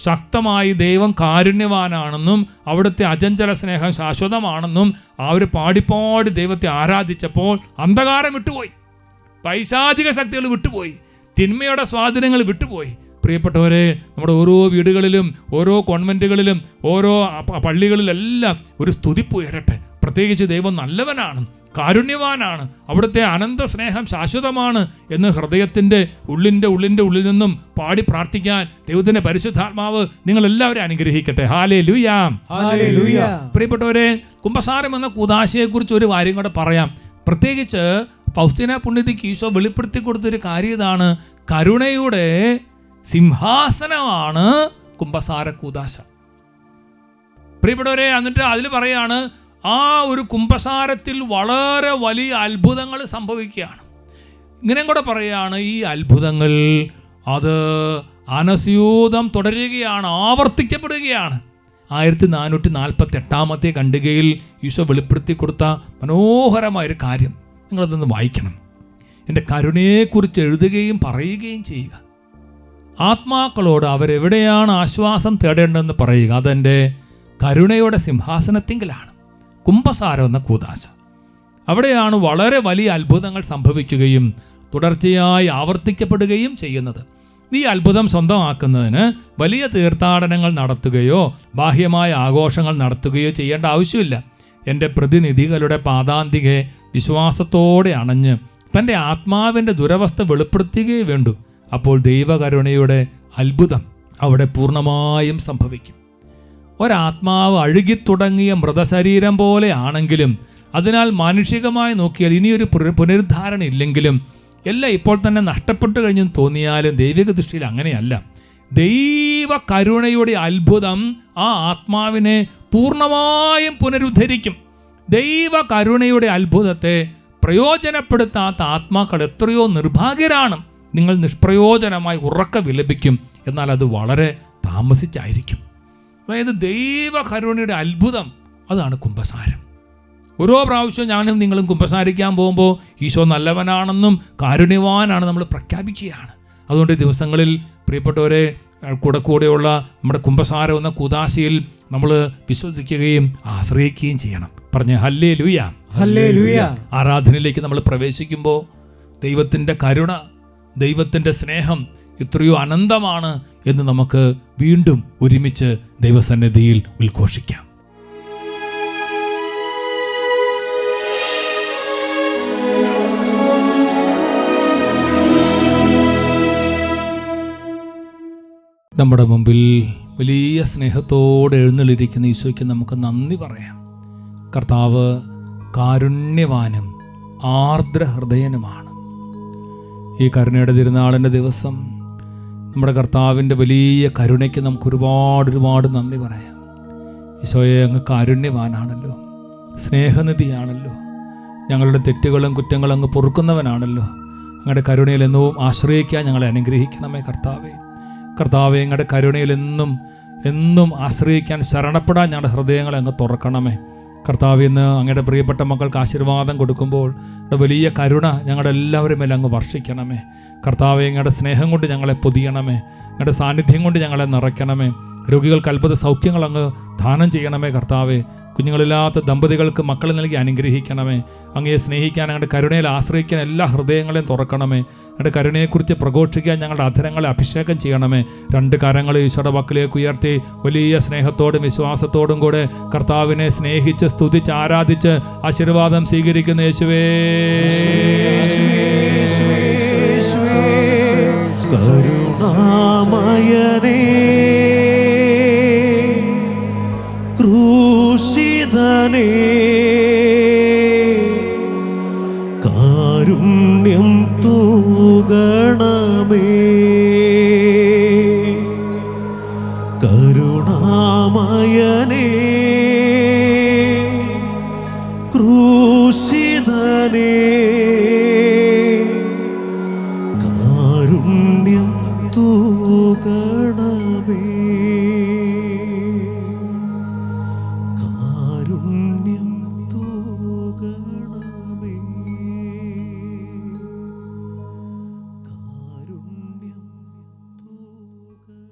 ശക്തമായി ദൈവം കാരുണ്യവാനാണെന്നും അവിടുത്തെ അചഞ്ചല സ്നേഹം ശാശ്വതമാണെന്നും അവർ പാടിപ്പാടി ദൈവത്തെ ആരാധിച്ചപ്പോൾ അന്ധകാരം വിട്ടുപോയി, പൈശാചിക ശക്തികൾ വിട്ടുപോയി, തിന്മയുടെ സ്വാധീനങ്ങൾ വിട്ടുപോയി. പ്രിയപ്പെട്ടവരെ, നമ്മുടെ ഓരോ വീടുകളിലും ഓരോ കോൺവെൻറ്റുകളിലും ഓരോ പള്ളികളിലെല്ലാം ഒരു സ്തുതിപ്പ് ഉയരട്ടെ. പ്രത്യേകിച്ച് ദൈവം നല്ലവനാണ്, കാരുണ്യവാനാണ്, അവിടുത്തെ അനന്ത സ്നേഹം ശാശ്വതമാണ് എന്ന് ഹൃദയത്തിൻ്റെ ഉള്ളിൽ നിന്നും പാടി പ്രാർത്ഥിക്കാൻ ദൈവത്തിൻ്റെ പരിശുദ്ധാത്മാവ് നിങ്ങളെല്ലാവരും അനുഗ്രഹിക്കട്ടെ. ഹല്ലേലൂയാ. ഹല്ലേലൂയ. പ്രിയപ്പെട്ടവരെ, കുമ്പസാരം എന്ന കൂദാശയെക്കുറിച്ച് ഒരു കാര്യം കൂടെ പറയാം. പ്രത്യേകിച്ച് ഫൗസ്തീന പുണ്യത്തിക്ക് ഈശോ വെളിപ്പെടുത്തി കൊടുത്തൊരു കാര്യം ഇതാണ്, കരുണയുടെ സിംഹാസനമാണ് കുമ്പസാര കൂദാശ. പ്രിയപ്പെട്ടവരെ, എന്നിട്ട് അതിൽ പറയാണ്, ആ ഒരു കുമ്പസാരത്തിൽ വളരെ വലിയ അത്ഭുതങ്ങൾ സംഭവിക്കുകയാണ്. ഇങ്ങനെയും കൂടെ പറയുകയാണ്, ഈ അത്ഭുതങ്ങൾ അത് അനസ്യൂതം തുടരുകയാണ്, ആവർത്തിക്കപ്പെടുകയാണ്. 1448 ഖണ്ഡികയിൽ ഈശോ വെളിപ്പെടുത്തി കൊടുത്ത മനോഹരമായൊരു കാര്യം നിങ്ങളതൊന്ന് വായിക്കണം. എൻ്റെ കരുണയെക്കുറിച്ച് എഴുതുകയും പറയുകയും ചെയ്യുക. ആത്മാക്കളോട് അവരെവിടെയാണ് ആശ്വാസം തേടേണ്ടതെന്ന് പറയുക. അതെൻ്റെ കരുണയുടെ സിംഹാസനത്തിങ്കിലാണ്. കുമ്പസാരം എന്ന കൂദാശ, അവിടെയാണ് വളരെ വലിയ അത്ഭുതങ്ങൾ സംഭവിക്കുകയും തുടർച്ചയായി ആവർത്തിക്കപ്പെടുകയും ചെയ്യുന്നത്. ഈ അത്ഭുതം സ്വന്തമാക്കുന്നതിന് വലിയ തീർത്ഥാടനങ്ങൾ നടത്തുകയോ ബാഹ്യമായ ആഘോഷങ്ങൾ നടത്തുകയോ ചെയ്യേണ്ട ആവശ്യമില്ല. എൻ്റെ പ്രതിനിധികളുടെ പാദാന്തികെ വിശ്വാസത്തോടെ അണഞ്ഞ് തൻ്റെ ആത്മാവിൻ്റെ ദുരവസ്ഥ വെളിപ്പെടുത്തുകയേ വേണ്ടൂ. അപ്പോൾ ദൈവകരുണയുടെ അത്ഭുതം അവിടെ പൂർണ്ണമായും സംഭവിക്കും. ഒരാത്മാവ് അഴുകിത്തുടങ്ങിയ മൃതശരീരം പോലെ ആണെങ്കിലും, അതിനാൽ മാനുഷികമായി നോക്കിയാൽ ഇനിയൊരു പുനരുദ്ധാരണം ഇല്ലെങ്കിലും, എല്ലാം ഇപ്പോൾ തന്നെ നഷ്ടപ്പെട്ടു കഴിഞ്ഞെന്ന് തോന്നിയാലും ദൈവിക ദൃഷ്ടിയിൽ അങ്ങനെയല്ല. ദൈവ കരുണയുടെ അത്ഭുതം ആ ആത്മാവിനെ പൂർണ്ണമായും പുനരുദ്ധരിക്കും. ദൈവ കരുണയുടെ അത്ഭുതത്തെ പ്രയോജനപ്പെടുത്താത്ത ആത്മാക്കൾ എത്രയോ നിർഭാഗ്യരാണ്. നിങ്ങൾ നിഷ്പ്രയോജനമായി ഉറക്ക വിലപിക്കും, എന്നാൽ അത് വളരെ താമസിച്ചായിരിക്കും. അതായത് ദൈവ കരുണയുടെ അത്ഭുതം, അതാണ് കുമ്പസാരം. ഓരോ പ്രാവശ്യവും ഞാനും നിങ്ങളും കുമ്പസാരിക്കാൻ പോകുമ്പോൾ ഈശോ നല്ലവനാണെന്നും കാരുണ്യവാനാണ് നമ്മൾ പ്രഖ്യാപിക്കുകയാണ്. അതുകൊണ്ട് ഈ ദിവസങ്ങളിൽ പ്രിയപ്പെട്ടവരെ, കൂടെയുള്ള നമ്മുടെ കുമ്പസാരം എന്ന കൂദാശയിൽ നമ്മൾ വിശ്വസിക്കുകയും ആശ്രയിക്കുകയും ചെയ്യണം. പറഞ്ഞ ഹല്ലേലൂയ, ഹല്ലേലൂയ. ആരാധനയിലേക്ക് നമ്മൾ പ്രവേശിക്കുമ്പോൾ ദൈവത്തിൻ്റെ കരുണ, ദൈവത്തിൻ്റെ സ്നേഹം എത്രയോ അനന്തമാണ് എന്ന് നമുക്ക് വീണ്ടും ഒരുമിച്ച് ദൈവസന്നിധിയിൽ ഉദ്ഘോഷിക്കാം. നമ്മുടെ മുമ്പിൽ വലിയ സ്നേഹത്തോടെ എഴുന്നള്ളിരിക്കുന്ന ഈശോയ്ക്ക് നമുക്ക് നന്ദി പറയാം. കർത്താവ് കാരുണ്യവാനും ആർദ്രഹൃദയനുമാണ്. ഈ കരുണയുടെ തിരുനാളിൻ്റെ ദിവസം നമ്മുടെ കർത്താവിൻ്റെ വലിയ കരുണയ്ക്ക് നമുക്ക് ഒരുപാട് നന്ദി പറയാം. ഈശോയെ, അങ്ങ് കാരുണ്യവാനാണല്ലോ, സ്നേഹനിധിയാണല്ലോ, ഞങ്ങളുടെ തെറ്റുകളും കുറ്റങ്ങളും അങ്ങ് പൊറുക്കുന്നവനാണല്ലോ. അങ്ങയുടെ കരുണയിൽ എന്നും ആശ്രയിക്കാൻ ഞങ്ങളെ അനുഗ്രഹിക്കണമേ കർത്താവേ. കർത്താവെ, അങ്ങയുടെ കരുണയിൽ എന്നും ആശ്രയിക്കാൻ, ശരണപ്പെടാൻ ഞങ്ങളുടെ ഹൃദയങ്ങളെ അങ്ങ് തുറക്കണമേ കർത്താവ്. ഇന്ന് അങ്ങയുടെ പ്രിയപ്പെട്ട മക്കൾക്ക് ആശീർവാദം കൊടുക്കുമ്പോൾ വലിയ കരുണ ഞങ്ങളുടെ എല്ലാവരും മേലെ അങ്ങ് വർഷിക്കണമേ കർത്താവെ. അങ്ങയുടെ സ്നേഹം കൊണ്ട് ഞങ്ങളെ പൊതിയണമേ, അങ്ങയുടെ സാന്നിധ്യം കൊണ്ട് ഞങ്ങളെ നിറയ്ക്കണമേ. രോഗികൾക്ക് അത്ഭുത സൗഖ്യങ്ങൾ അങ്ങ് ദാനം ചെയ്യണമേ കർത്താവെ. കുഞ്ഞുങ്ങളില്ലാത്ത ദമ്പതികൾക്ക് മക്കളെ നൽകി അനുഗ്രഹിക്കണമേ. അങ്ങയെ സ്നേഹിക്കാൻ, അങ്ങയുടെ കരുണയിൽ ആശ്രയിക്കാൻ എല്ലാ ഹൃദയങ്ങളെയും തുറക്കണമേ. അങ്ങയുടെ കരുണയെക്കുറിച്ച് പ്രഘോഷിക്കാൻ ഞങ്ങളുടെ അധരങ്ങളെ അഭിഷേകം ചെയ്യണമേ. രണ്ട് കരങ്ങൾ ഈശോയുടെ പക്കലേക്ക് ഉയർത്തി വലിയ സ്നേഹത്തോടും വിശ്വാസത്തോടും കൂടെ കർത്താവിനെ സ്നേഹിച്ച് സ്തുതിച്ച് ആരാധിച്ച് ആശീർവാദം സ്വീകരിക്കുന്ന യേശുവേ, കരുണാമയനേ, ക്രൂശിതനേ, കാരുണ്യം തൂകണമേ. കരുണാമയനേ, ക്രൂശിതനേ, കാരുണ്യം തൂകണമേ. കാരുണ്യം തൂകണമേ. കാരുണ്യം തൂകണമേ.